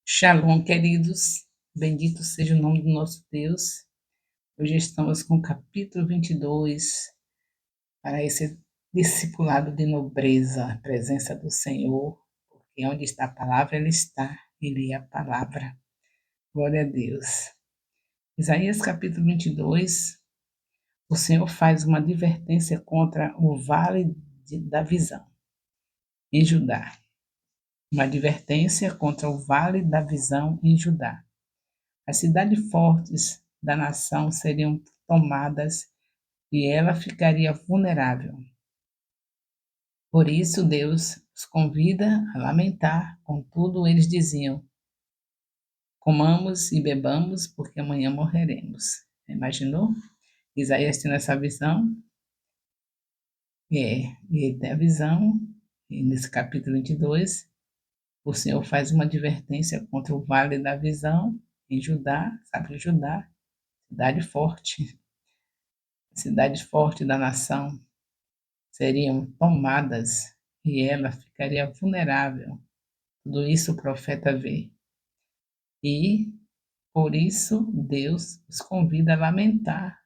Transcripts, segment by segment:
Shalom, queridos. Bendito seja o nome do nosso Deus. Hoje estamos com o capítulo 22 para esse discipulado de nobreza, a presença do Senhor, porque onde está a palavra, Ele está. Ele é a palavra. Glória a Deus. Isaías capítulo 22, o Senhor faz uma advertência contra o vale da visão, em Judá. Uma advertência contra o vale da visão em Judá. As cidades fortes da nação seriam tomadas e ela ficaria vulnerável. Por isso, Deus os convida a lamentar. Contudo, eles diziam: comamos e bebamos, porque amanhã morreremos. Imaginou? Isaías tendo essa visão. E ele tem a visão, e nesse capítulo 22, o Senhor faz uma advertência contra o vale da visão em Judá, sabe, Judá, cidade forte da nação, seriam tomadas e ela ficaria vulnerável. Tudo isso o profeta vê. E, por isso, Deus os convida a lamentar.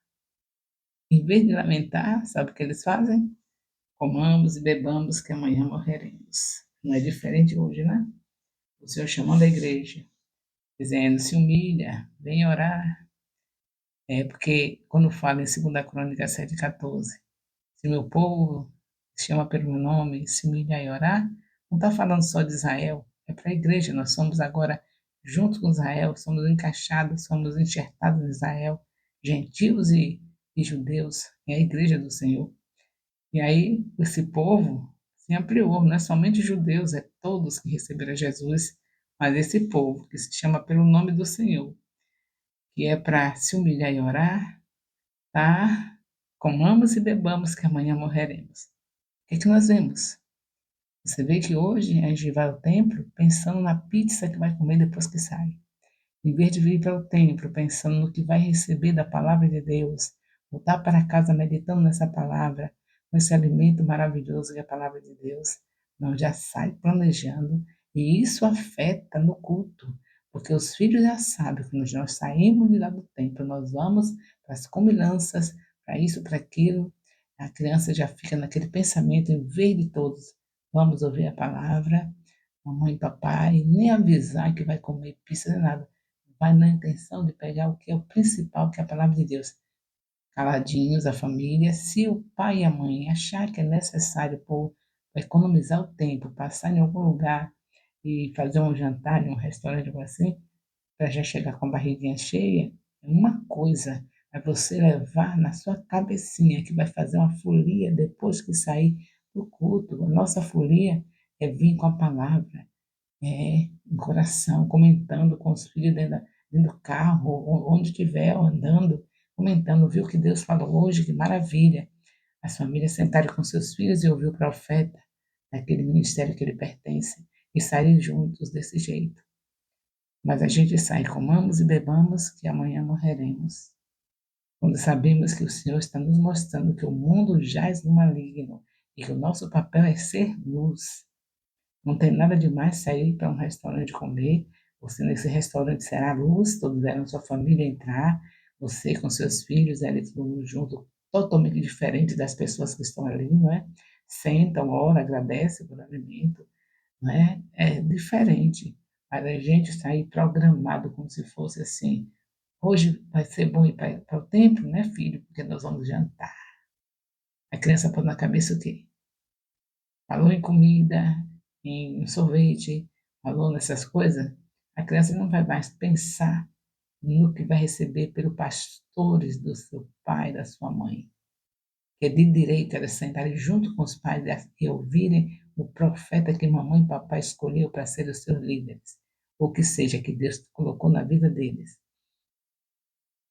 Em vez de lamentar, sabe o que eles fazem? Comamos e bebamos, que amanhã morreremos. Não é diferente hoje, né? O Senhor chamando a igreja, dizendo: se humilha, vem orar. É porque, quando fala em 2 Crônica 7,14, se meu povo se chama pelo meu nome, se humilhar e orar, não está falando só de Israel, é para a igreja. Nós somos agora, junto com Israel, somos encaixados, somos enxertados em Israel, gentios e judeus, é a igreja do Senhor. E aí, esse povo se ampliou, não é somente judeus, é todos que receberam Jesus, mas esse povo que se chama pelo nome do Senhor, que é para se humilhar e orar, tá? Comamos e bebamos, que amanhã morreremos. O que nós vemos? Você vê que hoje a gente vai ao templo pensando na pizza que vai comer depois que sai. Em vez de vir para o templo pensando no que vai receber da palavra de Deus, voltar para casa meditando nessa palavra, nesse alimento maravilhoso que é a palavra de Deus, nós já sai planejando e isso afeta no culto, porque os filhos já sabem que nós saímos de lá do templo, nós vamos para as comilanças, para isso, para aquilo, a criança já fica naquele pensamento, em vez de todos, vamos ouvir a palavra, mamãe e papai, nem avisar que vai comer pizza nem nada, vai na intenção de pegar o que é o principal, que é a palavra de Deus. Caladinhos, a família, se o pai e a mãe achar que é necessário por economizar o tempo, passar em algum lugar e fazer um jantar em um restaurante algo assim, para já chegar com a barriguinha cheia, é uma coisa. É você levar na sua cabecinha que vai fazer uma folia depois que sair do culto. A nossa folia é vir com a palavra, no coração, comentando com os filhos dentro do carro, ou onde estiver, andando, comentando, viu o que Deus falou hoje, que maravilha. As famílias sentarem com seus filhos e ouvir o profeta, daquele ministério que ele pertence, e saírem juntos desse jeito. Mas a gente sai, comamos e bebamos, que amanhã morreremos. Quando sabemos que o Senhor está nos mostrando que o mundo jaz no maligno e que o nosso papel é ser luz. Não tem nada de mais sair para um restaurante comer. Você nesse restaurante será luz, todos eram sua família entrar, você com seus filhos, ali todo mundo junto, totalmente diferente das pessoas que estão ali, não é? Sentam, oram, agradecem pelo alimento, não é? É diferente. Mas a gente sair programado como se fosse assim, hoje vai ser bom ir para o templo, né, filho? Porque nós vamos jantar. A criança põe na cabeça o quê? Falou em comida, em sorvete, falou nessas coisas, a criança não vai mais pensar no que vai receber pelos pastores do seu pai, da sua mãe. Que é de direito elas sentarem junto com os pais e ouvirem o profeta que mamãe e papai escolheu para ser os seus líderes, ou que seja, que Deus colocou na vida deles.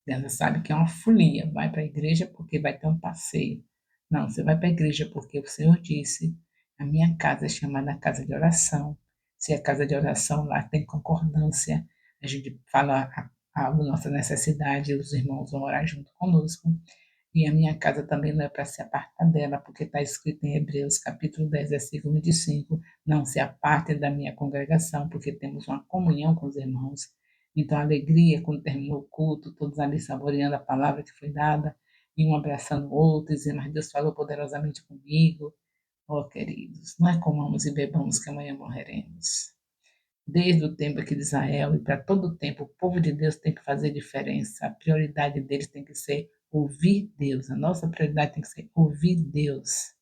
Ela sabe que é uma folia, vai para a igreja porque vai ter um passeio. Não, você vai para a igreja porque o Senhor disse: a minha casa é chamada casa de oração. Se é casa de oração, lá tem concordância, a gente fala a nossa necessidade, os irmãos vão orar junto conosco. e a minha casa também não é para se apartar dela, porque está escrito em Hebreus, capítulo 10, versículo 25, não se apartem da minha congregação, porque temos uma comunhão com os irmãos. Então, a alegria, quando terminou o culto, todos ali saboreando a palavra que foi dada, e um abraçando o outro, dizendo, mas Deus falou poderosamente comigo. Oh, queridos, não é comamos e bebamos que amanhã morreremos. Desde o tempo aqui de Israel e para todo o tempo, o povo de Deus tem que fazer diferença. A prioridade deles tem que ser ouvir Deus. A nossa prioridade tem que ser ouvir Deus.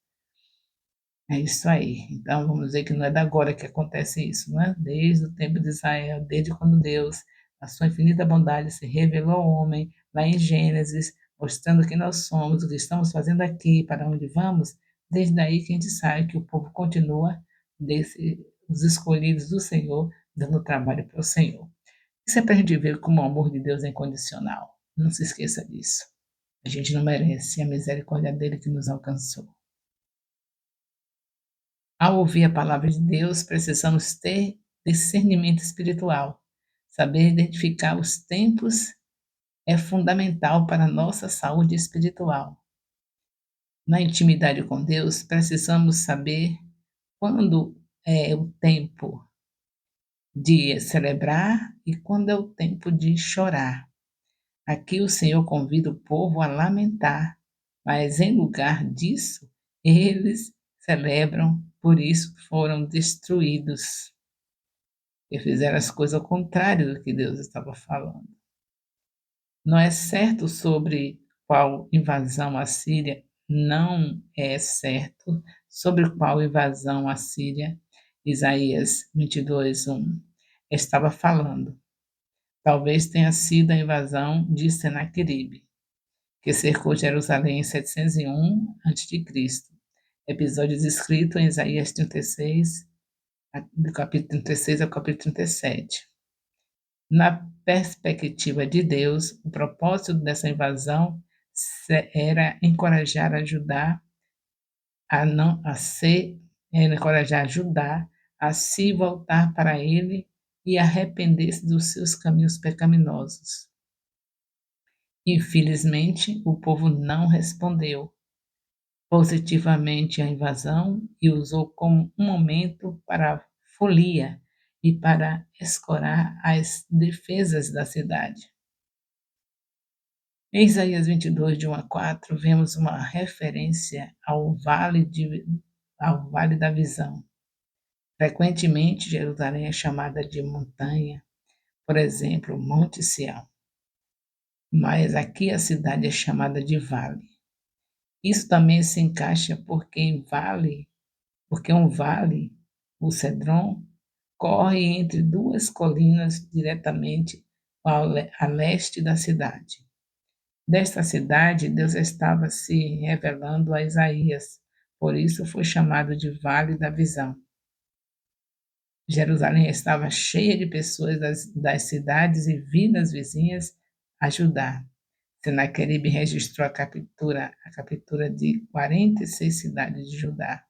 É isso aí. Então, vamos dizer que não é da agora que acontece isso, não é? Desde o tempo de Israel, desde quando Deus, na sua infinita bondade, se revelou ao homem, lá em Gênesis, mostrando quem nós somos, o que estamos fazendo aqui, para onde vamos, desde aí que a gente sabe que o povo continua, os escolhidos do Senhor, dando trabalho para o Senhor. Isso é para a gente ver como o amor de Deus é incondicional. Não se esqueça disso. A gente não merece a misericórdia dele que nos alcançou. Ao ouvir a palavra de Deus, precisamos ter discernimento espiritual. Saber identificar os tempos é fundamental para a nossa saúde espiritual. Na intimidade com Deus, precisamos saber quando é o tempo de celebrar e quando é o tempo de chorar. Aqui o Senhor convida o povo a lamentar, mas em lugar disso, eles celebram, por isso foram destruídos. E fizeram as coisas ao contrário do que Deus estava falando. Não é certo sobre qual invasão assíria, não é certo sobre qual invasão assíria Isaías 22:1 estava falando. Talvez tenha sido a invasão de Senaqueribe, que cercou Jerusalém em 701 a.C., episódio descrito em Isaías 36, do capítulo 36 ao capítulo 37. Na perspectiva de Deus, o propósito dessa invasão era encorajar a Judá a não a ser, era encorajar Judá a se voltar para ele e arrepender-se dos seus caminhos pecaminosos. Infelizmente, o povo não respondeu positivamente à invasão e usou como um momento para a folia e para escorar as defesas da cidade. Em Isaías 22, de 1 a 4, vemos uma referência ao vale da visão. Frequentemente, Jerusalém é chamada de montanha, por exemplo, Monte Sião. Mas aqui a cidade é chamada de vale. Isso também se encaixa porque um vale, o Cedron, corre entre duas colinas diretamente a leste da cidade. Desta cidade, Deus estava se revelando a Isaías, por isso foi chamado de Vale da Visão. Jerusalém estava cheia de pessoas das cidades e vilas vizinhas a Judá. Senaqueribe registrou a captura de 46 cidades de Judá.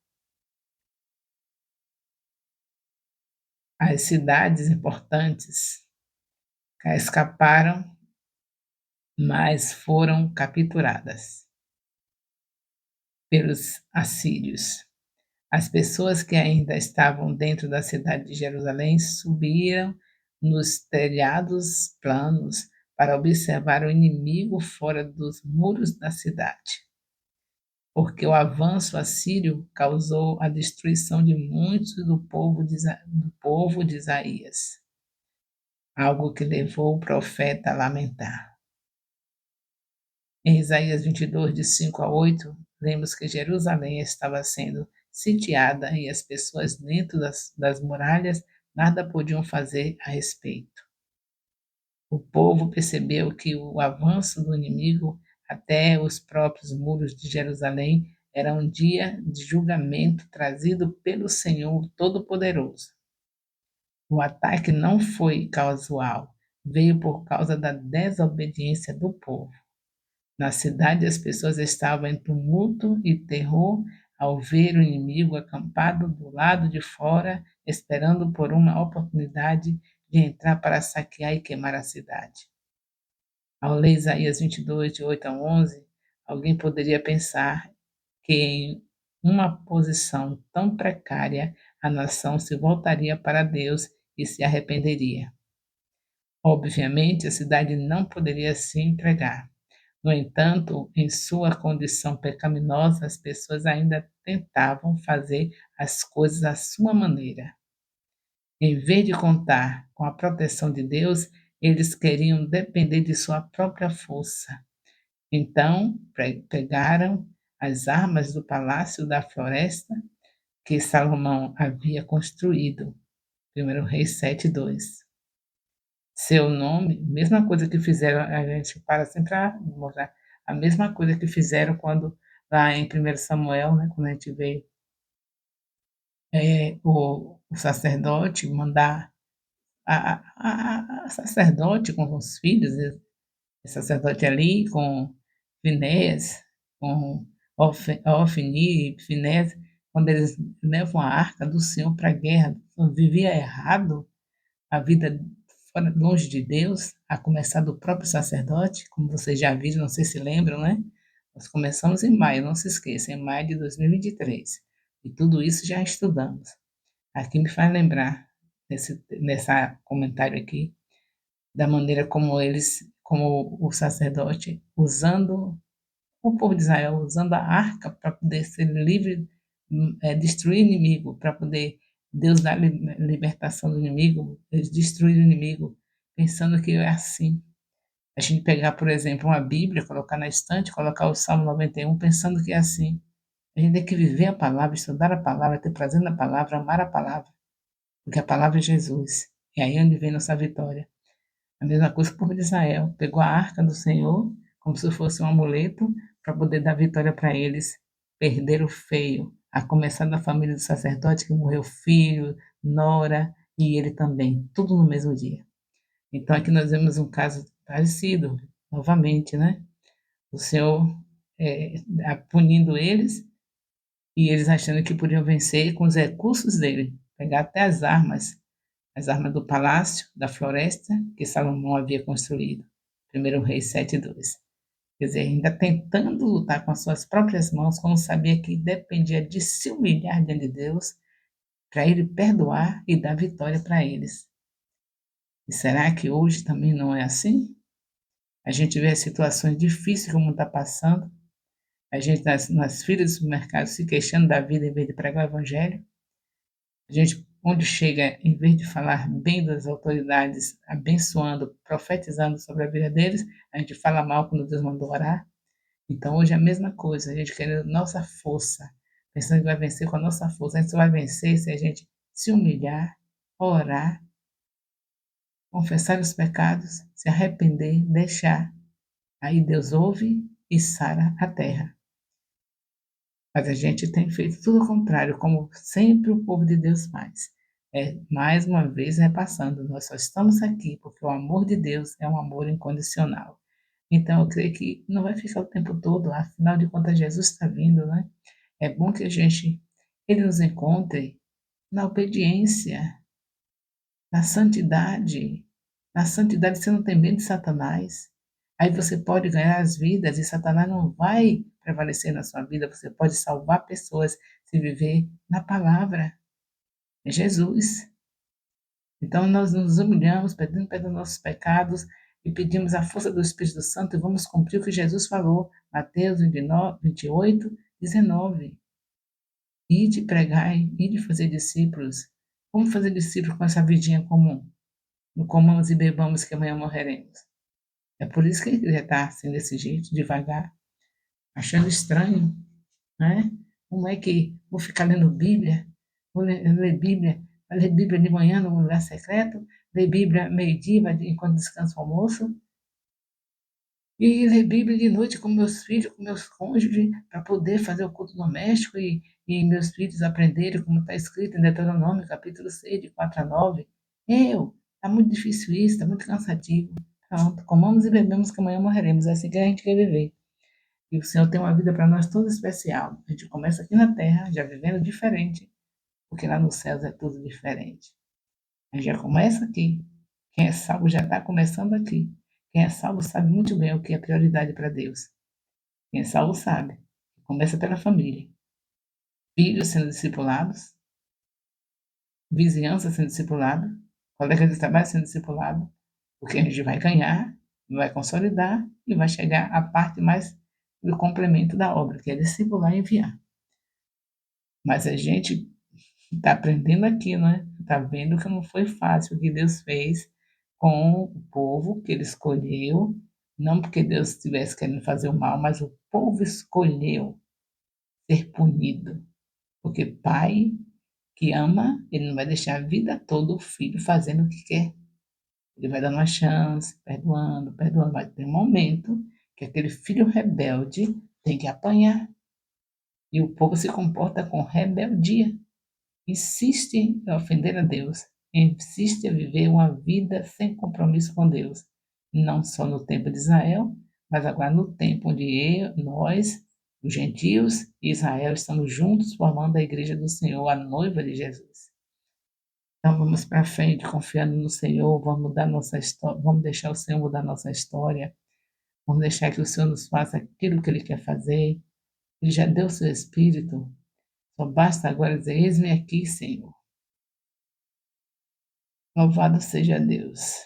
As cidades importantes escaparam, mas foram capturadas pelos assírios. As pessoas que ainda estavam dentro da cidade de Jerusalém subiram nos telhados planos para observar o inimigo fora dos muros da cidade, porque o avanço assírio causou a destruição de muitos do povo de Isaías, algo que levou o profeta a lamentar. Em Isaías 22, de 5 a 8, lemos que Jerusalém estava sendo sitiada e as pessoas dentro das muralhas nada podiam fazer a respeito. O povo percebeu que o avanço do inimigo até os próprios muros de Jerusalém era um dia de julgamento trazido pelo Senhor Todo-Poderoso. O ataque não foi casual, veio por causa da desobediência do povo. Na cidade, as pessoas estavam em tumulto e terror ao ver o inimigo acampado do lado de fora, esperando por uma oportunidade de entrar para saquear e queimar a cidade. Ao ler Isaías 22, de 8 a 11, Alguém poderia pensar que em uma posição tão precária, a nação se voltaria para Deus e se arrependeria. Obviamente, a cidade não poderia se entregar. No entanto, em sua condição pecaminosa, as pessoas ainda tentavam fazer as coisas à sua maneira. Em vez de contar com a proteção de Deus, eles queriam depender de sua própria força. Então, pegaram as armas do palácio da floresta que Salomão havia construído. 1 Reis 7:2. Seu nome, mesma coisa que fizeram, a gente para sempre para mostrar, a mesma coisa que fizeram quando, lá em 1 Samuel, né, quando a gente vê o sacerdote mandar a sacerdote com os filhos, o sacerdote ali com Finéias, com Ofni e Finéias, quando eles levam a arca do Senhor para a guerra, vivia errado a vida fora, longe de Deus, a começar do próprio sacerdote, como vocês já viram, não sei se lembram, né? Nós começamos em maio, não se esqueça, em maio de 2023. E tudo isso já estudamos. Aqui me faz lembrar, nessa comentário aqui, da maneira como como o sacerdote, usando o povo de Israel, usando a arca para poder ser livre, destruir o inimigo, para poder Deus dar libertação do inimigo, eles destruírem o inimigo, pensando que é assim. A gente pegar, por exemplo, uma Bíblia, colocar na estante, colocar o Salmo 91, pensando que é assim. A gente tem que viver a palavra, estudar a palavra, ter prazer na palavra, amar a palavra, porque a palavra é Jesus. E aí é onde vem nossa vitória. A mesma coisa que o povo de Israel. Pegou a arca do Senhor, como se fosse um amuleto, para poder dar vitória para eles. Perderam feio. A começar da família do sacerdote, que morreu filho, nora, e ele também. Tudo no mesmo dia. Então aqui nós vemos um caso parecido, novamente, né? O Senhor punindo eles, e eles achando que podiam vencer com os recursos dele. Pegar até as armas do palácio, da floresta, que Salomão havia construído. 1 Reis 7:2. Quer dizer, ainda tentando lutar com as suas próprias mãos, quando sabia que dependia de se humilhar diante de Deus, para Ele perdoar e dar vitória para eles. E será que hoje também não é assim? A gente vê as situações difíceis que o mundo está passando, a gente nas filas do supermercado se queixando da vida em vez de pregar o Evangelho. A gente, onde chega, em vez de falar bem das autoridades, abençoando, profetizando sobre a vida deles, a gente fala mal quando Deus mandou orar. Então, hoje é a mesma coisa, a gente querendo nossa força, pensando que vai vencer com a nossa força. A gente só vai vencer se a gente se humilhar, orar, confessar os pecados, se arrepender, deixar. Aí Deus ouve e sara a terra. Mas a gente tem feito tudo o contrário, como sempre o povo de Deus faz. Mais uma vez repassando, nós só estamos aqui porque o amor de Deus é um amor incondicional. Então eu creio que não vai ficar o tempo todo, afinal de contas Jesus está vindo, né? É bom que ele nos encontre na obediência, na santidade você não tem medo de Satanás. Aí você pode ganhar as vidas e Satanás não vai prevalecer na sua vida. Você pode salvar pessoas se viver na palavra. É Jesus. Então nós nos humilhamos, pedindo perdão dos nossos pecados e pedimos a força do Espírito Santo e vamos cumprir o que Jesus falou. Mateus 29, 28:19. Ide pregai, ide fazer discípulos. Como fazer discípulos com essa vidinha comum? Não comamos e bebamos que amanhã morreremos. É por isso que a igreja está assim, desse jeito, devagar, achando estranho, né? Como é que vou ficar lendo Bíblia? Vou ler Bíblia, vai ler Bíblia de manhã no lugar secreto, ler Bíblia meio-dia, enquanto descanso o almoço, e ler Bíblia de noite com meus filhos, com meus cônjuges, para poder fazer o culto doméstico e meus filhos aprenderem como está escrito em Deuteronômio, capítulo 6, de 4-9. Está muito difícil isso, está muito cansativo. Pronto, comamos e bebemos que amanhã morreremos. É assim que a gente quer viver. E o Senhor tem uma vida para nós toda especial. A gente começa aqui na terra, já vivendo diferente, porque lá nos céus é tudo diferente. A gente já começa aqui. Quem é salvo já está começando aqui. Quem é salvo sabe muito bem o que é prioridade para Deus. Quem é salvo sabe. Começa pela família. Filhos sendo discipulados, vizinhança sendo discipulada, colega de trabalho sendo discipulado, porque a gente vai ganhar, vai consolidar e vai chegar à parte mais do complemento da obra, que é discipular e enviar. Mas a gente está aprendendo aqui, né? Está vendo que não foi fácil o que Deus fez com o povo que ele escolheu, não porque Deus estivesse querendo fazer o mal, mas o povo escolheu ser punido. Porque pai que ama, ele não vai deixar a vida toda o filho fazendo o que quer. Ele vai dando uma chance, perdoando, perdoando. Vai ter um momento que aquele filho rebelde tem que apanhar. E o povo se comporta com rebeldia. Insiste em ofender a Deus. Insiste em viver uma vida sem compromisso com Deus. Não só no tempo de Israel, mas agora no tempo onde nós, os gentios e Israel, estamos juntos formando a igreja do Senhor, a noiva de Jesus. Então vamos para frente, confiando no Senhor, vamos mudar nossa história, vamos deixar o Senhor mudar nossa história, vamos deixar que o Senhor nos faça aquilo que Ele quer fazer. Ele já deu o seu Espírito, só basta agora dizer: eis-me aqui, Senhor. Louvado seja Deus.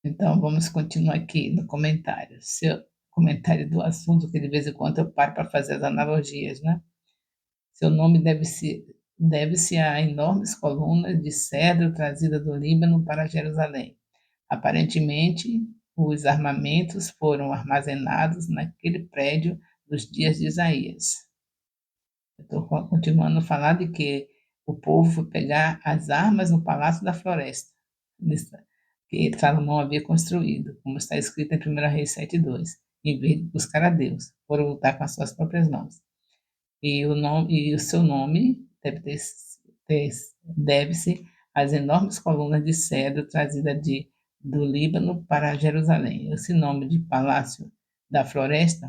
Então vamos continuar aqui no comentário. Seu comentário do assunto, que de vez em quando eu paro para fazer as analogias, né? Seu nome deve-se a enormes colunas de cedro trazidas do Líbano para Jerusalém. Aparentemente, os armamentos foram armazenados naquele prédio dos dias de Isaías. Estou continuando a falar de que o povo foi pegar as armas no Palácio da Floresta, que Salomão havia construído, como está escrito em 1 Reis 7:2, em vez de buscar a Deus, foram lutar com as suas próprias mãos. E o seu nome deve-se às enormes colunas de cedro trazidas do Líbano para Jerusalém. Esse nome de Palácio da Floresta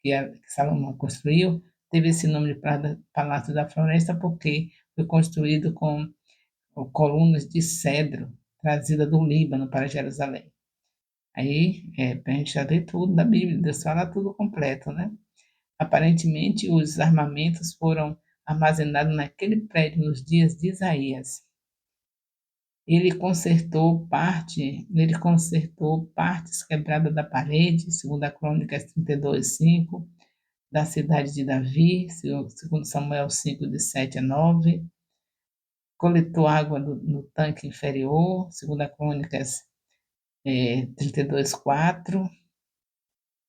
que Salomão construiu, teve esse nome de Palácio da Floresta porque foi construído com colunas de cedro trazida do Líbano para Jerusalém. Aí, para a gente já ver tudo da Bíblia, Deus fala tudo completo, né? Aparentemente, os armamentos foram armazenados naquele prédio nos dias de Isaías. Ele consertou partes quebradas da parede, segundo a Crônicas 32:5, da cidade de Davi, segundo Samuel 5, de 7 a 9, coletou água no tanque inferior, segundo a Crônicas 32:4,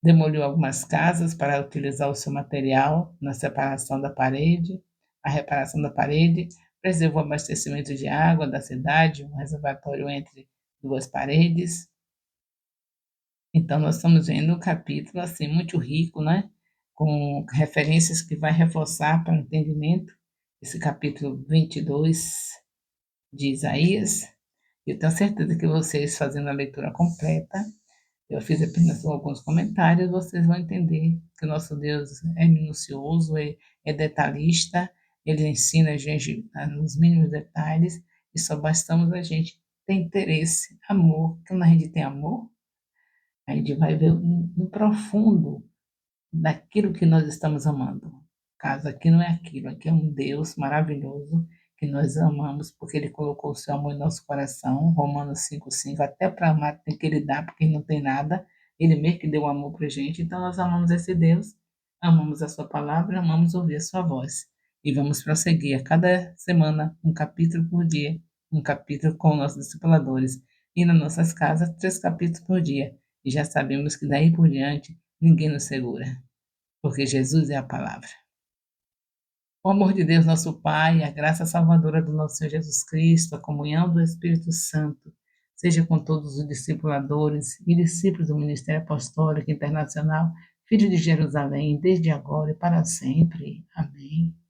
demoliu algumas casas para utilizar o seu material na separação da parede, a reparação da parede, preservou o abastecimento de água da cidade, um reservatório entre duas paredes. Então, nós estamos vendo um capítulo assim muito rico, né? Com referências que vai reforçar para o entendimento esse capítulo 22 de Isaías. Eu tenho certeza que vocês, fazendo a leitura completa, eu fiz apenas alguns comentários, vocês vão entender que o nosso Deus é minucioso, é detalhista, ele ensina a gente nos mínimos detalhes, e só bastamos a gente ter interesse, amor. Quando a gente tem amor, a gente vai ver no profundo daquilo que nós estamos amando. Caso aqui não é aquilo, aqui é um Deus maravilhoso que nós amamos porque Ele colocou o seu amor em nosso coração, Romanos 5:5, até para amar tem que Ele dar, porque Ele não tem nada, Ele mesmo que deu amor para a gente, então nós amamos esse Deus, amamos a sua palavra, amamos ouvir a sua voz. E vamos prosseguir a cada semana, um capítulo por dia, um capítulo com nossos discipuladores, e nas nossas casas, 3 capítulos por dia, e já sabemos que daí por diante ninguém nos segura, porque Jesus é a palavra. O amor de Deus, nosso Pai, a graça salvadora do nosso Senhor Jesus Cristo, a comunhão do Espírito Santo, seja com todos os discipuladores e discípulos do Ministério Apostólico Internacional, Filho de Jerusalém, desde agora e para sempre. Amém.